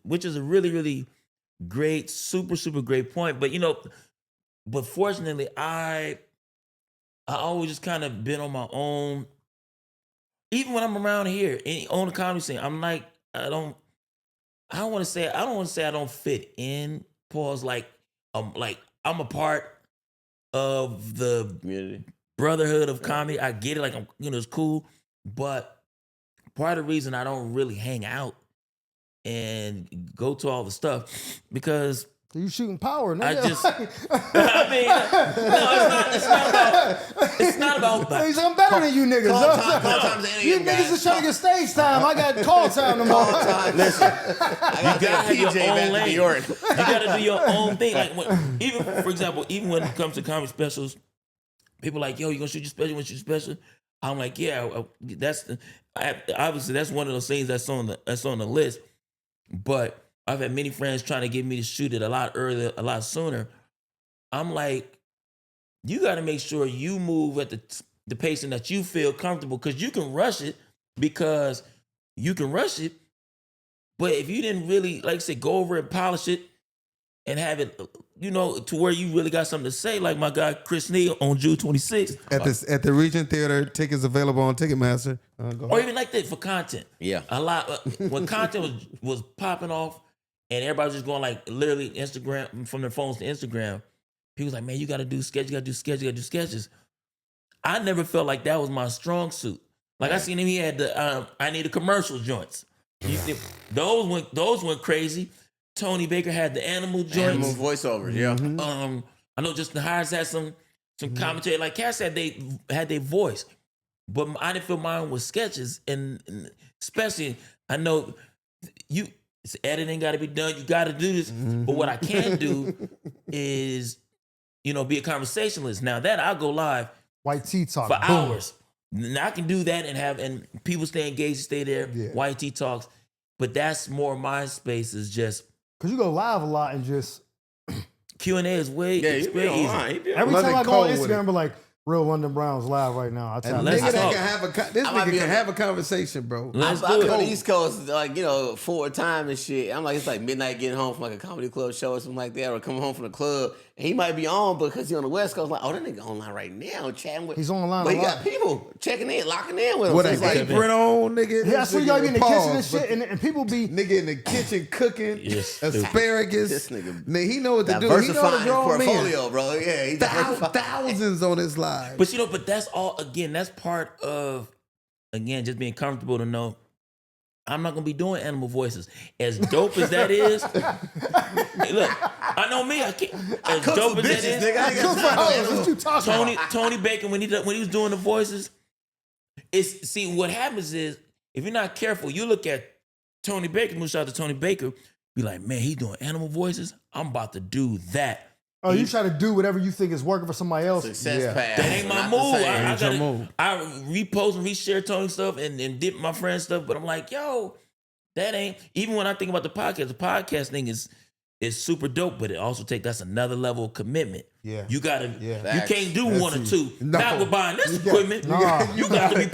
which is a really, really great, super, super great point. But but fortunately, I always just kind of been on my own. Even when I'm around here on the comedy scene, I'm like, I don't want to say I don't fit in. Pause. Like I'm a part of the Community. brotherhood of comedy. I get it. Like it's cool. But part of the reason I don't really hang out and go to all the stuff because You shooting power, nigga. I just, I mean, no, it's not about that. He's I'm better than you niggas. Call time to any You of them niggas guys. is trying to get stage time. I got call time tomorrow. Listen, I got You gotta have your PJ own back to lane. New York. You gotta do your own thing. Like even for example, even when it comes to comedy specials, people like, yo, you gonna shoot your special? You want to shoot your special? I'm like, yeah, obviously that's one of those things that's on the list. But I've had many friends trying to get me to shoot it a lot earlier, a lot sooner. I'm like, you got to make sure you move at the pacing that you feel comfortable, because you can rush it, but if you didn't really, like I said, go over and polish it and have it, to where you really got something to say, like my guy Chris Neal on June 26th. At the Regent Theater, tickets available on Ticketmaster. Go Or ahead. even like that for content. Yeah. A lot when content was popping off and everybody was just going like literally Instagram, from their phones to Instagram. People was like, man, you gotta do sketches, you gotta do sketches, you gotta do sketches. I never felt like that was my strong suit. Like I seen him, he had the I need a commercial joints. Those went crazy. Tony Baker had the animal Animal joints. voiceovers, yeah. I know Justin Hires had some commentary. Like Cass said, they had their voice, but I didn't feel mine was sketches, and especially I know editing got to be done. You got to do this, but what I can do is be a conversationalist. Now that I'll go live White tea talk for boom. hours. Now I can do that and people stay engaged, stay there. Yeah. YT talks, but that's more my space. Is just Cause you go live a lot and just Q&A is way Yeah, it's you be way easy. online. every London time I go Cole on with Instagram, it. be like, "Real London Browns live right now." I tell And you. let's nigga that talk. can have this I might nigga be can on- have a conversation, bro. Let's I do be on the it. East Coast, like, 4 times and shit. I'm like, it's like midnight getting home from like a comedy club show or something like that, or coming home from the club. And he might be on because he's on the West Coast. Like, oh, that nigga online right now, chatting with. He's online But a he lot. got people checking in, locking in with him. With So an it's like, apron on, nigga. Yeah, I swear you gotta be in the kitchen and Pause, shit, but and people be. nigga in the kitchen cooking Yes, asparagus. This nigga he know what to do. He know diversifying the his grown man. portfolio, bro. Yeah, he diversifying. Thousands on his live. But that's all, again, that's part of, again, just being comfortable to know I'm not gonna be doing animal voices. As dope as that is, hey, look, I know me. I can't. As Cook dope for as that bitches, is, nigga. I ain't got Good time for for hoes. What you talking about? Tony Bacon when he was doing the voices, what happens is if you're not careful, you look at Tony Baker. Shout out to Tony Baker. Be like, man, he's doing animal voices. I'm about to do that. Oh, you try to do whatever you think is working for somebody else. Success Yeah. path. That ain't my not the move. same. I Ain't your gotta, move. I repost and reshare Tony stuff and dip my friend's stuff, but I'm like, yo, that ain't. Even when I think about the podcast thing is super dope, but it also that's another level of commitment. Yeah. You gotta, Yeah. you Facts. can't do That's one or it. two. No. Not with buying this equipment. Nah. You got to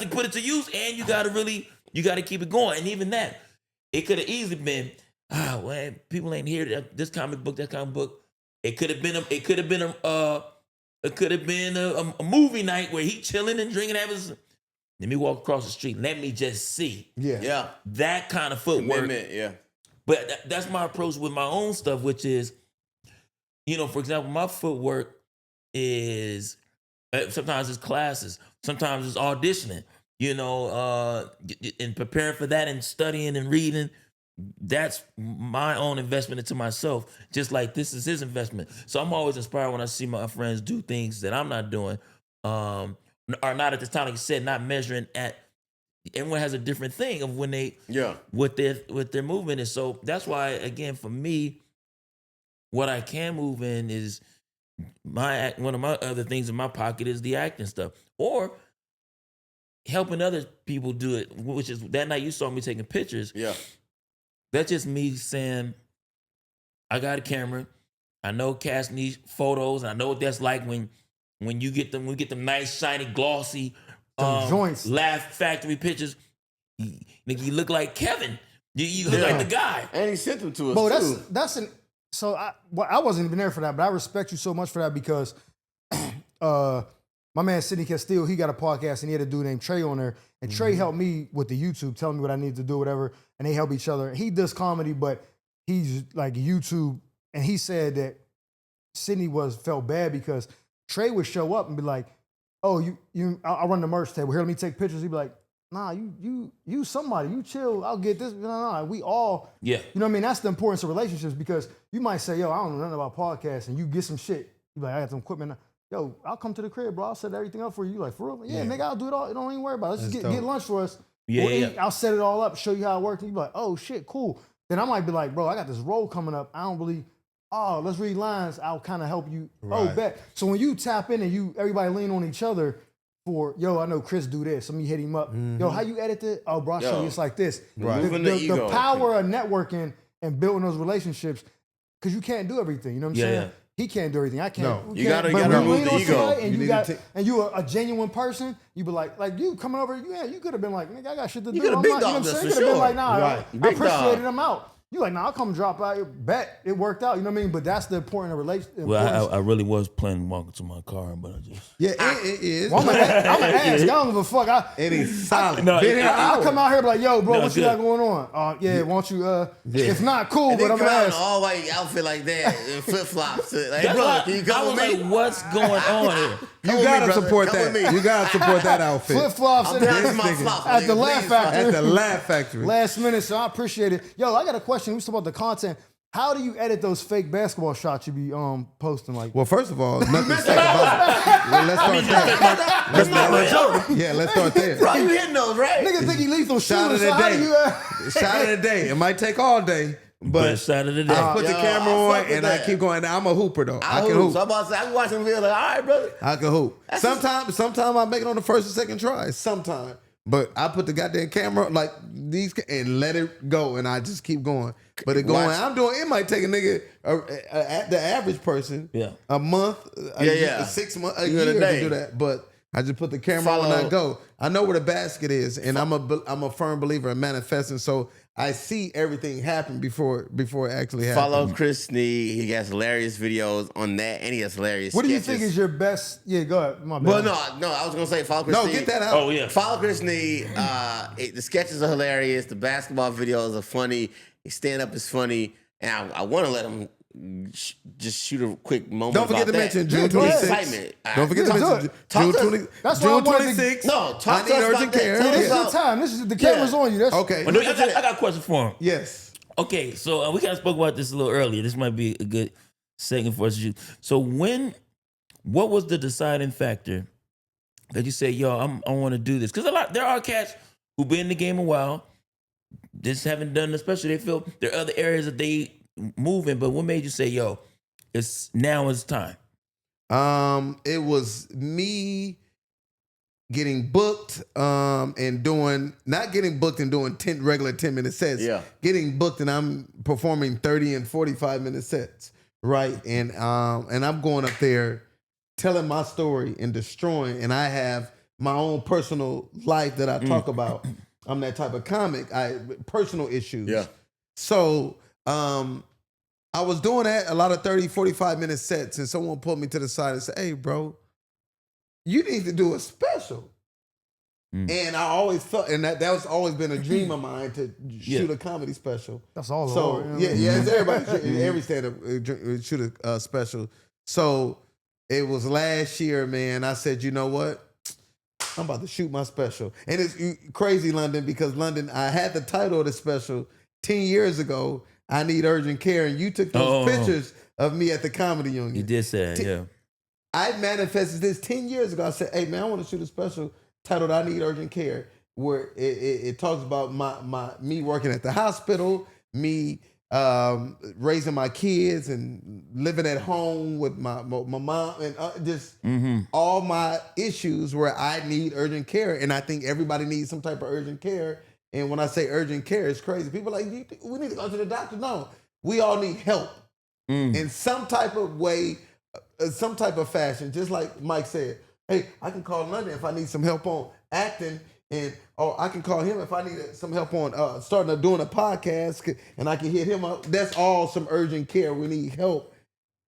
put it to use, and you got to keep it going. And even that, it could have easily been, well, people ain't here. This comic book, that comic book. It could have been a movie night where he chilling and drinking. Let me walk across the street. Let me just see Yeah. Yeah. that kind of footwork. Commitment, yeah. But that's my approach with my own stuff, which is, for example, my footwork is sometimes it's classes, sometimes it's auditioning, and preparing for that and studying and reading. That's my own investment into myself, just like this is his investment. So I'm always inspired when I see my friends do things that I'm not doing, or not at the time, like I said, not measuring at. Everyone has a different thing of when they what their movement is. So that's why, again, for me, what I can move in is one of my other things in my pocket is the acting stuff, or helping other people do it. Which is that night you saw me taking pictures. Yeah. That's just me saying, I got a camera. I know Cass needs photos, and I know what that's like when you get them nice, shiny, glossy Some joints. Laugh Factory pictures. You look like Kevin You look like the guy. And he sent them to us Bro, too. that's an. So I wasn't even there for that, but I respect you so much for that because my man Sidney Castile, he got a podcast and he had a dude named Trey on there, and Trey helped me with the YouTube, telling me what I need to do, whatever, and they help each other. He does comedy, but he's like YouTube, and he said that Sidney felt bad because Trey would show up and be like, "Oh, I'll run the merch table here. Let me take pictures." He'd be like, "Nah, you somebody. You chill. I'll get this." No. We all, Yeah. You know what I mean? That's the importance of relationships because you might say, "Yo, I don't know nothing about podcasts," and you get some shit. You be like, "I got some equipment. Yo, I'll come to the crib, bro. I'll set everything up for you." Like, for real? Yeah, nigga, I'll do it all. Don't even worry about it. Let's just get lunch for us. Yeah, We'll yeah. eat. I'll set it all up, show you how it works. And you be like, "Oh shit, cool." Then I might be like, "Bro, I got this role coming up. I don't really. Oh, let's read lines. I'll kind of help you." Oh, Right. bet. So when you tap in and everybody lean on each other for, yo, I know Chris do this. Let me hit him up. Yo, how you edit it? Oh, bro, I'll show you. It's like this. Right. Moving The the ego. power of networking and building those relationships, because you can't do everything. You know what I'm Yeah, saying? yeah. He can't do everything. I can't. No. we You can't. gotta But when remove lean the on ego. somebody And You you need got, to and you a genuine person. You be like you coming over. Yeah, you could have been like, nigga, I got shit to do. You coulda I'm big not- you know what I'm dogged us saying? for You could have been sure. like, nah, Right. I Big appreciated dog. him out. You like, nah, I'll come drop out. Bet it worked out. You know what I mean? But that's the important relationship. Well, I really was planning to walk into my car, but I just. Yeah, it is. I'm gonna ask. I don't give a fuck. It is solid. No, Been here an I'll hour. come out here and be like, yo, bro, No, what you good. got going on? Yeah, won't you? If not, cool, And but then I'm come gonna out in an ask. all white outfit like that and flip flops. Like, hey, That's brother, why can you I come was with me? like, what's going on here? You Come with me, gotta brother. support Come with that. me. You gotta support that outfit. Flip flops I'm and down to my nigga. flops. At the nigga. Laugh Please, Factory. At the Laugh Factory. Last minute, so I appreciate it. Yo, I got a question. We talking about the content. How do you edit those fake basketball shots you be posting? Like, Well, first of all, nothing fake about it. Well, let's start there. That's not my joke. Yeah, let's start there. Bro, you hitting those, right? niggas think he lethal Shot shooter. of So the how do day. you? Shot of the day. It might take all day, but Best shot of the day. I put the Yo, camera I on fuck with and I that. keep going. I'm a hooper though. I I can hoop. hoop. So I'm about to say, I can watch them video like, all right, brother. I can hoop. That's Sometimes I make it on the first or second try. Sometimes. But I put the goddamn camera like these and let it go, and I just keep going. But it going. Watch. I'm doing. It might take a nigga, the average person, Yeah. a month, Yeah. 6 months, a You in year a to day. do that. But I just put the camera on and I Follow- go. I know where the basket is, and I'm a firm believer in manifesting. So I see everything happen before it actually happens. Follow Chris Snee. He has hilarious videos on that, and he has hilarious What do you sketches. think is your best? Yeah, go ahead. My bad. Well, no, I was gonna say follow Chris No, Snee. get that out. Oh, yeah. Follow Chris Snee. The sketches are hilarious. The basketball videos are funny. His stand up is funny, and I want to let him just shoot a quick moment. Don't forget about to that. mention June go ahead. 26th. Excitement. Don't forget to Yeah, do mention it. Talk June to- 20. That's why I June wanted to- 26th. No, talk I to need us about urgent that. care. Tell Yeah, us this is about- your time. This is the camera's on you. That's Okay. Well, I got a question for him. Yes. Okay, so we kind of spoke about this a little earlier. This might be a good segment for us to use. So what was the deciding factor that you say, yo, I want to do this? Because there are cats who been in the game a while, just haven't done, especially they feel there are other areas that they move in. But what made you say, yo, now is time? It was me getting booked and doing not getting booked and doing 10 regular 10-minute sets. Yeah. Getting booked and I'm performing 30 and 45-minute sets, right? And I'm going up there telling my story and destroying, and I have my own personal life that I talk about. I'm that type of comic. Personal issues. Yeah. So I was doing that, a lot of 30, 45-minute sets, and someone pulled me to the side and said, hey, bro, you need to do a special. And I always felt, and that was always been a dream of mine to shoot a comedy special. That's all. So Lord, you know what I mean? yeah, it's everybody, every stand-up shoot a special. So it was last year, man. I said, you know what? I'm about to shoot my special, and it's crazy, London, because London, I had the title of the special 10 years ago. I need urgent care, and you took those pictures of me at the Comedy Union. You did say that, yeah. I manifested this 10 years ago. I said, hey, man, I want to shoot a special titled I Need Urgent Care, where it talks about me working at the hospital, me raising my kids and living at home with my mom, and just all my issues where I need urgent care. And I think everybody needs some type of urgent care. And when I say urgent care, it's crazy. People are like, we need to go to the doctor. No, we all need help in some type of way, some type of fashion. Just like Mike said, hey, I can call London if I need some help on acting And I can call him if I need some help on doing a podcast, and I can hit him up. That's all some urgent care. We need help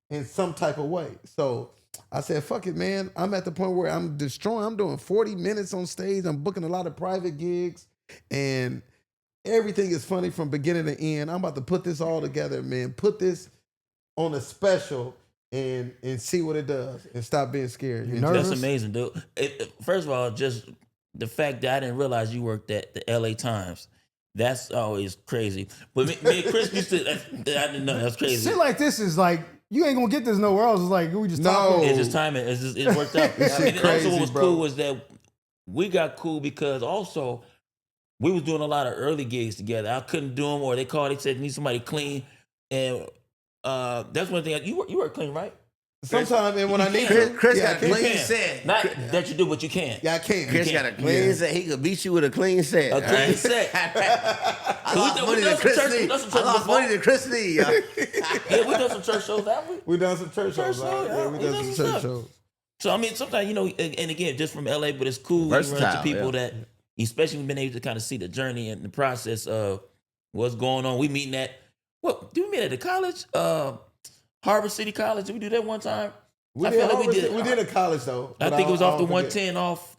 in some type of way. So I said, fuck it, man. I'm at the point where I'm doing 40 minutes on stage. I'm booking a lot of private gigs, and everything is funny from beginning to end. I'm about to put this all together, man. Put this on a special and see what it does, and stop being scared. You nervous? That's amazing, dude. First of all, just the fact that I didn't realize you worked at the LA Times. That's always crazy. But me and Chris used to, I didn't know. That's crazy. Shit like this is like, you ain't gonna get this nowhere else. It's like, we just talking. It's just timing. It worked out. This shit And crazy, also what was bro. cool was that we got cool because also we was doing a lot of early gigs together. I couldn't do them, or they called, they said, need somebody clean. And that's one thing. You work clean, right? Sometimes, and when I need Chris to, got a You clean can. set. Not that you do, but you can. yeah, I can't. Chris got a clean set. He could beat you with a clean set. A clean set. I lost we money done to some Chris church- Lee. we done some I church lost before. money to Chris Lee. Yo. Yeah, we done some church shows, haven't we? We done some church shows. Church right? show, Yeah, we yeah. done some We done church some shows. So I mean, sometimes and again, just from LA, but it's cool. when you run into Versatile, people yeah. that, especially we've been able to kind of see the journey and the process of what's going on. We meeting at did we meet at the college? Harbor City College. Did we do that one time? We I did, feel like we did a college though. I but think it was off the I'll forget. 110 off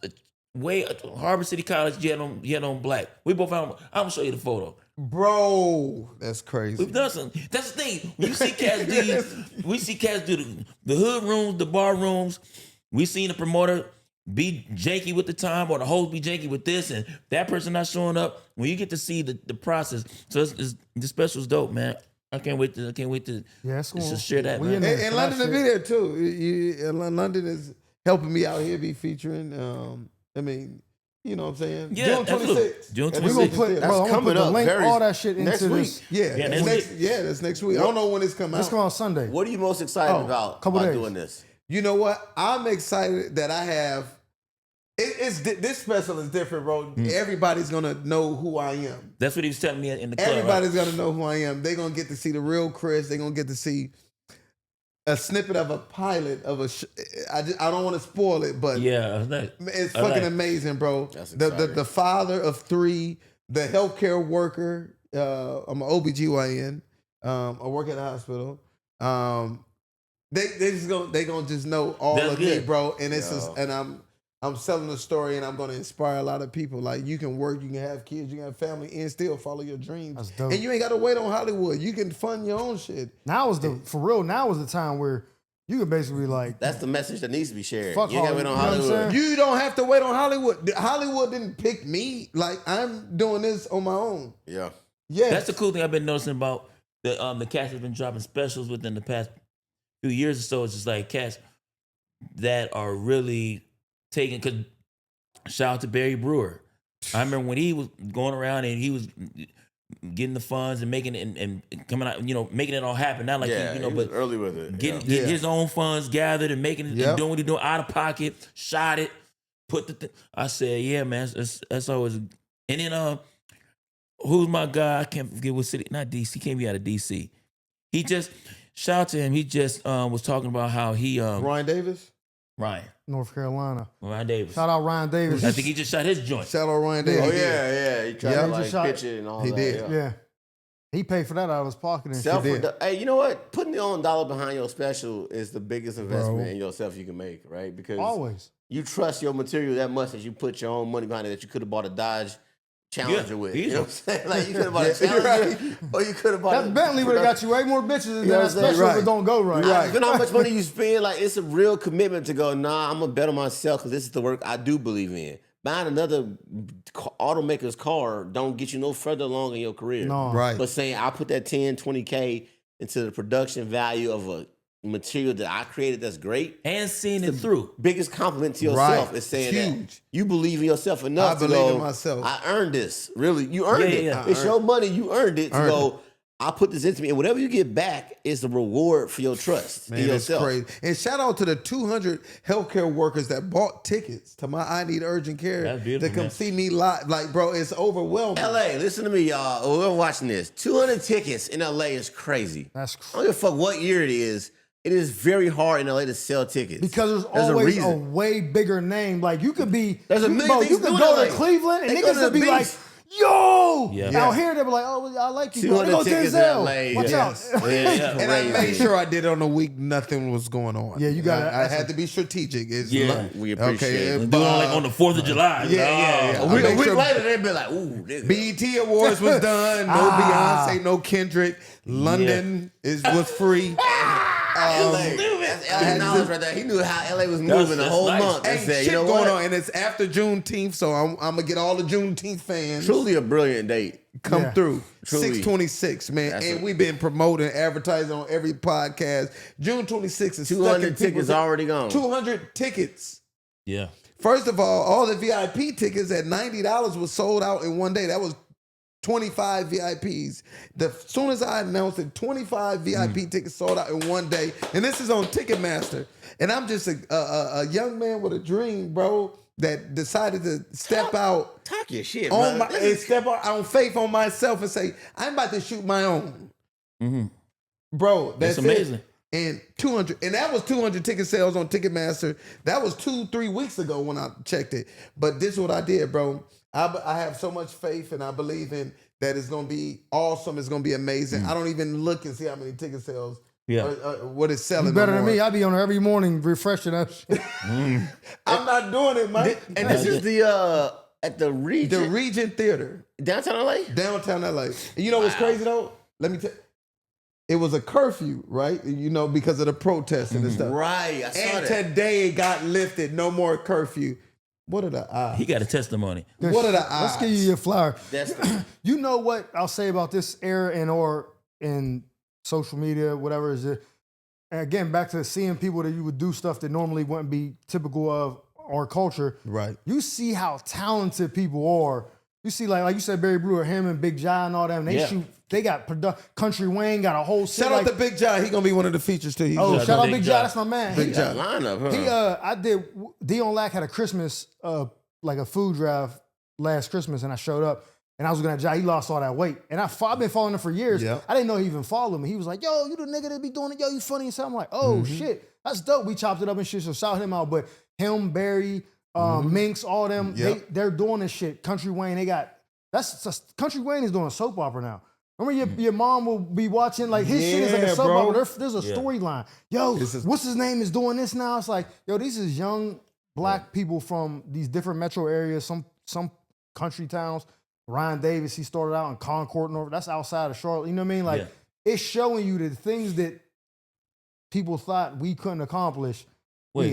Harbor City College. You had on black. We both found. I'm gonna show you the photo. Bro, that's crazy. We've done something. That's the thing. When you see cats we see cats do the hood rooms, the bar rooms. We seen the promoter be janky with the time, or the host be janky with this, and that person not showing up. When you get to see the process, so the special's dope, man. I can't wait to Yeah, it's cool. just share that, We man. in there. And for London that to be shit. there too. London is helping me out here, be featuring. I mean, you know what I'm saying? Yeah, June absolutely. 26th. June At We 26th. gonna 26th, put, yeah. bro, I'm gonna put coming the up link, very- all that shit next into week. this. Yeah, next that's next week. I don't know when it's come out. This come out Sunday. What are you most excited about couple days. doing this? You know what? I'm excited that I have. This special is different, bro. Everybody's gonna know who I am. That's what he was telling me in the club. right? Everybody's gonna know who I am. They're gonna get to see the real Chris. They're gonna get to see a snippet of a pilot of a. I don't want to spoil it, but Yeah, that's nice. it's I fucking like- amazing, bro. That's The exciting. father of 3, the healthcare worker. I'm an OBGYN. I work at a hospital. They gonna just know all That's of me, good. bro. And it's Yo. just, and I'm selling a story, and I'm gonna inspire a lot of people. Like, you can work, you can have kids, you can have family, and still follow your dreams. That's dope. And you ain't gotta wait on Hollywood. You can fund your own shit. Now is the time where you can basically like, That's the message that needs to be shared. Fuck You ain't gotta wait on Hollywood, you know what I'm Hollywood. saying? You don't have to wait on Hollywood. Hollywood didn't pick me. Like, I'm doing this on my own. Yeah. Yeah, That's the cool thing I've been noticing about the cats have been dropping specials within the past few years or so. It's just like cats that are really taking. Cause shout out to Barry Brewer. I remember when he was going around and he was getting the funds and making it and coming out, making it all happen. Not like Yeah, he, he was but early with it. getting yeah. his own funds gathered and making it Yep. and doing what he doing out of pocket, shot it, put the. I said, yeah, man, that's always. And then who's my guy? I can't forget what city. Not DC. He can't be out of DC. He just shout out to him. He just was talking about how he Ryan Davis. Ryan North Carolina. Davis. Shout out Ryan Davis. I think he just shot his joint. Shout out Ryan Yeah. Davis. Oh yeah. He tried Yeah. to He like just shot- pitch it and all He that. did. Yeah. Yeah. He paid for that out of his pocket and Self, shit. did. hey, you know what? Putting your own dollar behind your special is the biggest investment Bro. in yourself you can make, right? Because Always. you trust your material that much that you put your own money behind it that you could have bought a Dodge Challenger Yeah, with. easy. You know what I'm saying? Like, you could have bought a Yeah, Challenger or you could have bought That Bentley would have got you way more bitches than You know that what I'm saying? special if Right. it don't go right. Right. Depending on how much money you spend, like, it's a real commitment to go, nah, I'm going to bet on myself because this is the work I do believe in. Buying another automaker's car don't get you no further along in your career. No. Right. But saying I put that 10, 20K into the production value of a material that I created that's great, And seeing it through. biggest compliment to yourself Right. is saying It's that huge. you believe in yourself enough I to believe go, in myself. I earned this. Really, you earned Yeah, it. yeah. It's your money. You earned it to Earned go, I put this into me. And whatever you get back is the reward for your trust Man, in it's yourself. crazy. And shout out to the 200 healthcare workers that bought tickets to my I Need Urgent Care That's beautiful, to come man. see me live. Like, bro, it's overwhelming. LA, listen to me, y'all. We're watching this. 200 tickets in LA is crazy. That's I don't give a fuck what year it is. it is very hard in LA to sell tickets because there's a always a reason. way bigger name. Like you could be, There's a you, million bro, things you could doing go it, to like, Cleveland and they go niggas to would the be like, beach. yo. Yeah. Out here, they'll be like, oh, I like you. Bro. They 200 go tickets in Denzel. LA. Watch Yes. out. Yeah. And I Crazy. made sure I did it on a week. Nothing was going on. Yeah, you gotta- I had to be strategic. It's Yeah. We appreciate it. And do it like on the 4th of July. yeah. A I week, make sure- later, they'd be like, ooh, nigga. BET Awards was done. No Beyonce, no Kendrick. London was free. LA. That's LA knowledge right there. He knew how LA was moving the that's whole nice. month. And Ain't said, shit you know going what? on, and it's after Juneteenth, so I'm gonna get all the Juneteenth fans Truly a brilliant date. come Yeah. through. Truly. 6/26, man, That's and a- we've been promoting, advertising on every podcast. June 26th is 200 tickets already gone. 200 tickets. Yeah. First of all the VIP tickets at $90 was sold out in one day. That was 25 VIPs. The soon as I announced it, 25 VIP tickets sold out in one day, and this is on Ticketmaster. And I'm just a young man with a dream, bro, that decided to step out Talk your shit, on bro. my and step out on faith on myself and say, I'm about to shoot my own. Bro, That's that's amazing. It. And 200, and that was 200 ticket sales on Ticketmaster. That was 2-3 weeks ago when I checked it. But this is what I did, bro. I have so much faith, and I believe in that it's gonna be awesome. It's gonna be amazing. I don't even look and see how many ticket sales. Yeah. What it's selling. You better no than more. me. I be on there every morning refreshing that shit. I'm not doing it, Mike. And this is the at the The Regent Regent Theater, downtown LA. downtown LA. And you know what's crazy though? Let me tell. It was a curfew, right? You know, because of the protesting and stuff. Right, I saw And that. today it got lifted. No more curfew. What are the odds? He got a testimony. What are the odds? Let's give you your flower. That's the, You know what I'll say about this era and or in social media, whatever is it. And again, back to seeing people that you would do stuff that normally wouldn't be typical of our culture. Right. You see how talented people are. You see, like you said, Barry Brewer, him and Big John and all them. They Yeah. shoot. They got Country Wayne got a whole shit. Shout out to Big John. He gonna be one of the features too. He's Oh, Shout shout out out Big Big John. John. That's my man. Big He, John. lineup, huh? I did. Dion Lack had a Christmas, like a food drive last Christmas, and I showed up, and I was gonna. He lost all that weight, and I've been following him for years. Yeah. I didn't know he even followed me. He was like, "Yo, you the nigga that be doing it? Yo, you funny?" And so I'm like, "Oh shit, that's dope." We chopped it up and shit. So shout him out. But him, Barry, Minx, all them, Yep. they're doing this shit. Country Wayne, they got Country Wayne is doing a soap opera now. Remember your mom will be watching, like his shit is like a Yeah, soap bro. opera. There's a storyline. Yo, This is- what's his name is doing this now? It's like, yo, these is young black people from these different metro areas, some country towns. Ryan Davis, he started out in Concord, North. That's outside of Charlotte. You know what I mean? Like, it's showing you the things that people thought we couldn't accomplish. Wait,